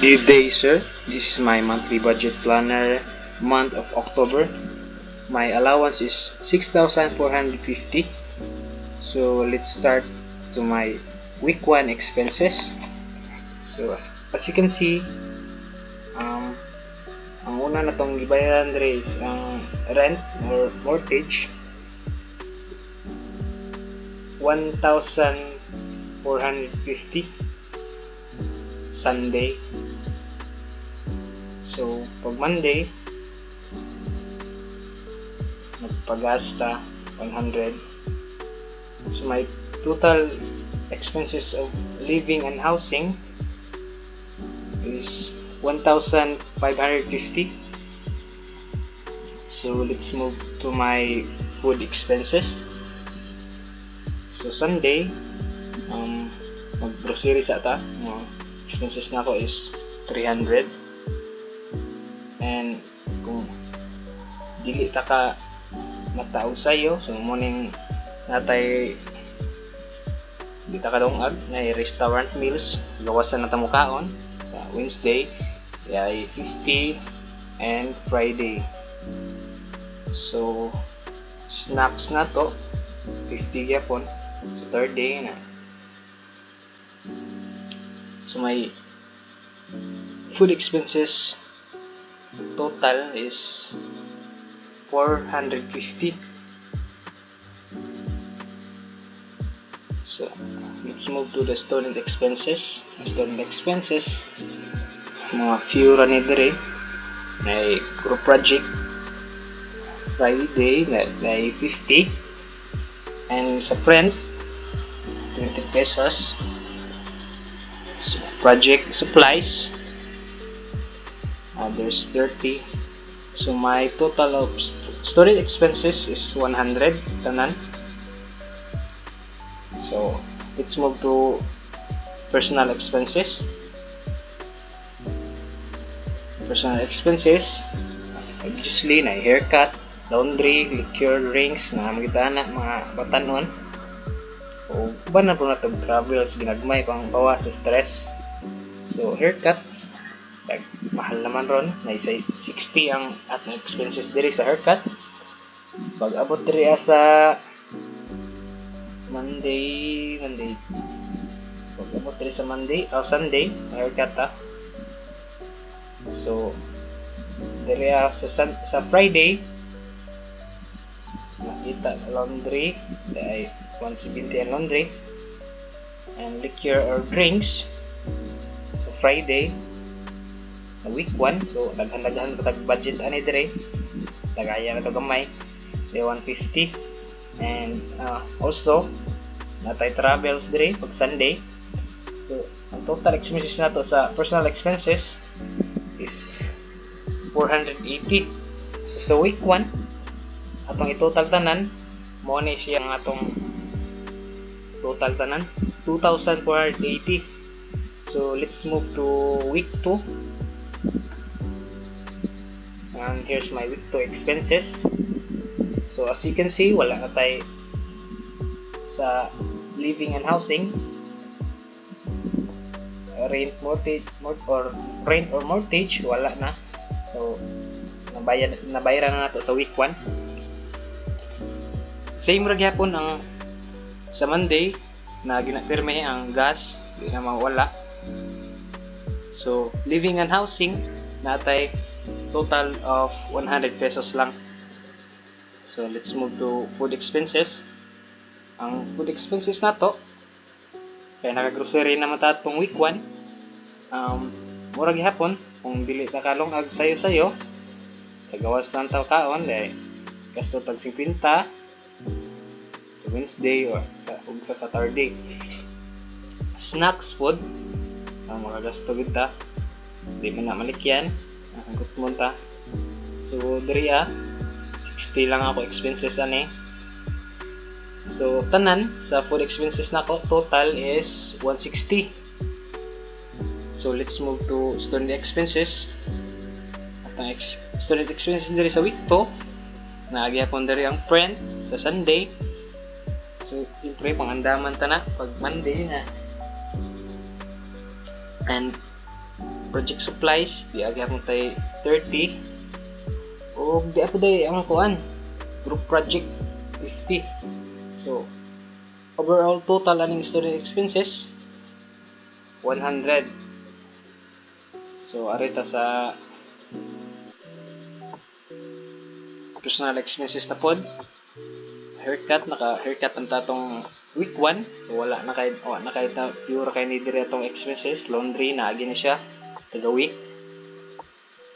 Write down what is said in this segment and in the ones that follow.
Good day, sir. This is my monthly budget planner, month of October. My allowance is 6,450. So let's start to my week 1 expenses. So as you can see, ang una na tong gibayaran dere is ang rent or mortgage, 1,450 Sunday. So pag Monday, nagpagasta 100. So my total expenses of living and housing is 1,550. So let's move to my food expenses. So Sunday, mag-grocery sa ata. Expenses na ko is 300. And kung dili ta ka mataog sayo, so morning natay di ta kadungag na restaurant meals, gawasan na ta mo kaon. Wednesday ay 50 and Friday. So snacks na to 50 gyapon. So third day na. So my food expenses total is 450. So let's move to the student expenses. Student expenses, mga few ra ni dire. May group project Friday na 50, and sa print 20 pesos. So, project supplies, there's 30. So my total of student expenses is 100 tanan. So let's move to personal expenses. Personal expenses, obviously na haircut, laundry, liquor, drinks na magitaan na mga batanon. O ba na po na to travel sa ginagmay pang bawas sa stress. So haircut, mahal naman ron, na isa 60 ang atong expenses diri sa haircut. Pag abot diri sa Monday, pag abot diri sa Sunday, haircut ta. So diri sa Friday, nakita laundry, ay 170 ang laundry, and liquor or drinks sa Friday week 1. So daghan-daghan patag budget ani dire, dagaya na to gamay, 150. And also natay travels dire pag Sunday. So ang total expenses nato sa personal expenses is 480. So sa week 1 atong i-total tanan, mo ni siya ang atong total tanan 2,480. So let's move to week 2. And here's my week 2 expenses. So as you can see, wala na tayo sa living and housing, rent or mortgage, wala na. So nabayaran na nato sa week 1. Same ra gyapon ang sa Monday na ginapirme ang gas, di na mawala. So living and housing natay total of 100 pesos lang. So let's move to food expenses. Ang food expenses nato, kaya naka-grocery naman ta tong week 1. Mura gihapon kung dili ta kalong ag sayo-sayo sa gawas ng taw kaon, dahil gasto tag 50 sa Wednesday or sa Saturday. Snacks food, mga gasto gid ta, di man na malikyan, hanggot mo ta. So diri 60 lang ako expenses ani. So tanan sa food expenses nako total is 160. So let's move to student expenses. At ang student expenses diri sa week 2, naagihapon diri ang print sa Sunday. So siyempre pangandaman ta na pag Monday na. And project supplies di agi mo tay 30 o di apo day ang kuan group project 50. So overall total aning student expenses 100. So arita sa personal expenses na pod. Haircut, naka-haircut ang tatong week 1. So wala na kay pure kay ni dire atong expenses. Laundry na agi na siya taga week.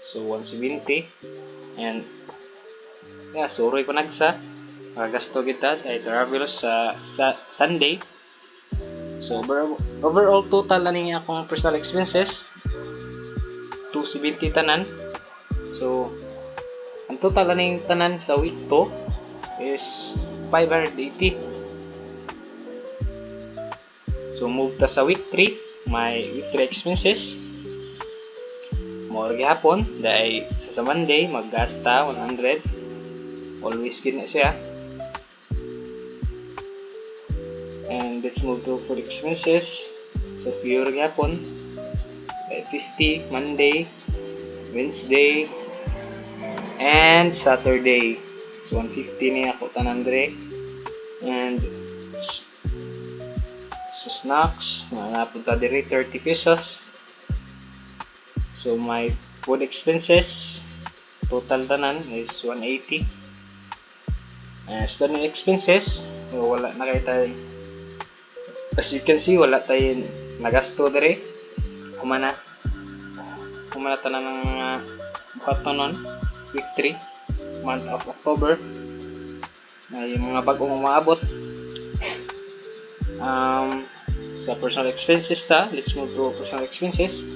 So 170. And yeah, suroy pa nagsa. Magasto kita ay travel sa Sunday. So overall total na niya akong personal expenses 270 tanan. So ang total na ning tanan sa week 2 is 580. So move ta sa week 3, may week 3 expenses. More gihapon dahil sa Monday maggasta 100. Always gina siya. And let's move to food expenses. So pure gihapon 50 Monday, Wednesday, and Saturday. So 150 niya ako tanan dire. And so snacks napunta dire 30 pesos. So my food expenses total tanan is 180. Student expenses wala na kay tayo, as you can see wala tayo nagasto dire. Kumana tanan ng buhaton nun week 3 month of October na yung mga bagong umaabot. Sa personal expenses ta, let's move to personal expenses.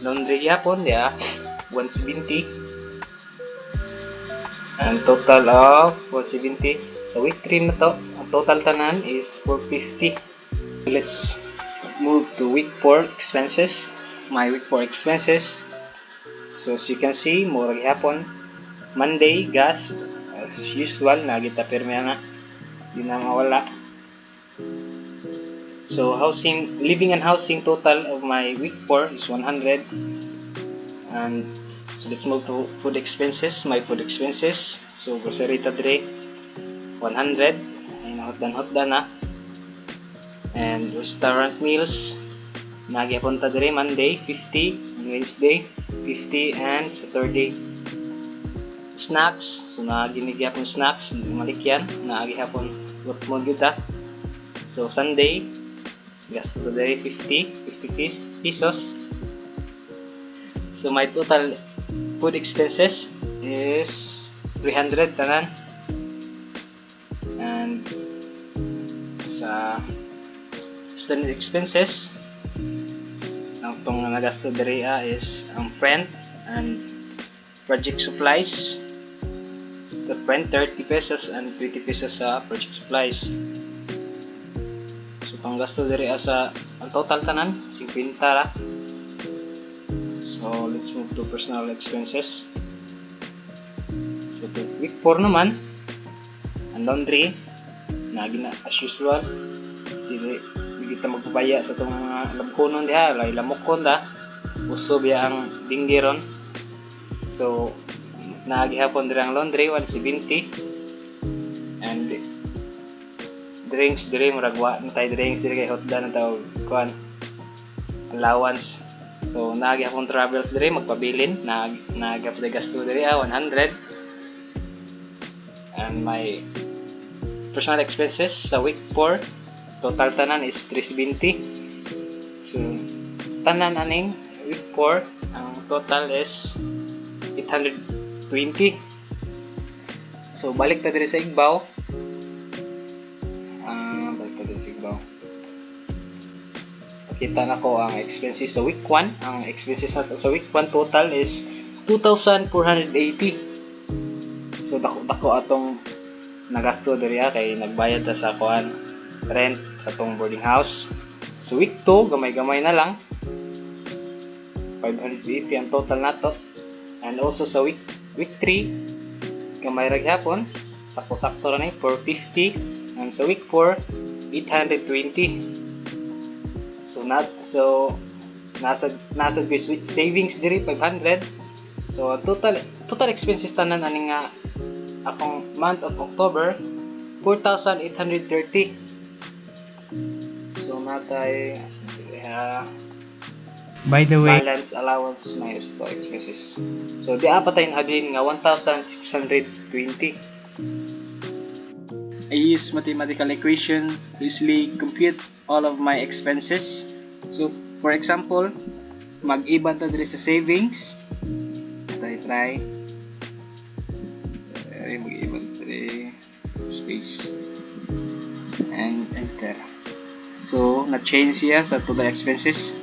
Laundry yapon dia 170 and total of 170. So week 3 na to, ang total tanan is 450. Let's move to week 4 expenses. My week 4 expenses, so as you can see mura gihapon. Monday, gas, as usual, nagita pirmi nga, di na mawala. So, living and housing total of my week 4 is 100. And so, let's move to food expenses, my food expenses. So, grocery ta dire, 100. Ay, hotdan na. And restaurant meals, nagyapon ta dire, Monday, 50. Wednesday, 50. And Saturday, snacks, so naginigya snacks, malikyan, naagihapon workmon kita. So Sunday, gasto today 50 pesos. So my total food expenses is 300 tanan. And sa student expenses, ang tong nagasto diri is ang rent and project supplies. The rent 30 pesos and 20 pesos sa project supplies. So tong gasto diri sa ang total tanan 50 ra. So let's move to personal expenses. So to week 4 naman, ang laundry nagina as usual. Dili kita magpabaya sa tong mga labkonon diha, lay lamokon da. Uso biya ang dinggiron. So nagihapon dire ang laundry 170. And drinks dire murag wa tay drinks dire kay hotda na taw kuan allowance. So nagihapon travels dire magpabilin, nagapday gasto dire 100. And my personal expenses sa week 4 total tanan is 370. So tanan aning week 4 ang total is 820. So balik ta diri sa Igbaw. Pakita na ko ang expenses sa week 1. Ang expenses nato sa week 1 total is 2,480. So dako atong nagasto diri kay nagbayad ta sa kuan rent sa tong boarding house. So week 2 gamay-gamay na lang 580 ang total nato. And also sa week 3 gamay ra gyapon, sakto-sakto ra ni 450. And sa week 4 820. So nasa ko savings diri 500. So total expenses tanan ani nga akong month of October 4,830. So natay By the way, balance allowance minus total expenses. So di apat tayo nahabilin nga 1,620. I use mathematical equation to easily compute all of my expenses. So for example, mag-iba ta diri sa savings. Try mag-iba diri space and enter. So na-change siya sa total expenses.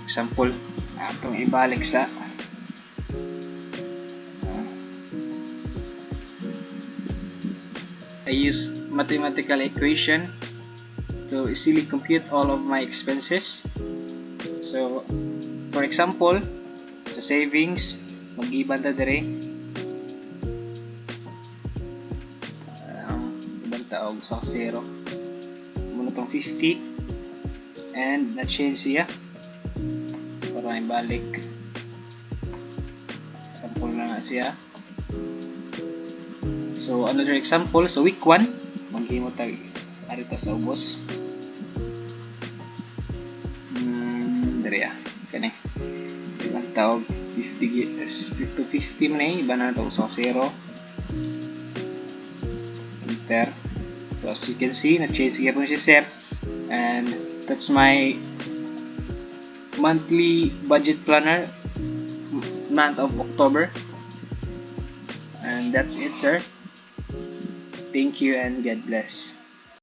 Example, atong ibalik sa I use mathematical equation to easily compute all of my expenses. So, for example, sa savings, mag-iban ta dire. Iban ta og sa 0. Muna tong 50 and na-change siya. Para ibalik. Sample na nga siya. So another example, so week 1, maghimo tag arita sa ubos. Dere ya. Kani. Ilang tawag 50 man iba na to sa 0. Enter. So as you can see, na-change siya po siya sir. And that's my monthly budget planner month of October, and that's it sir. Thank you and God bless.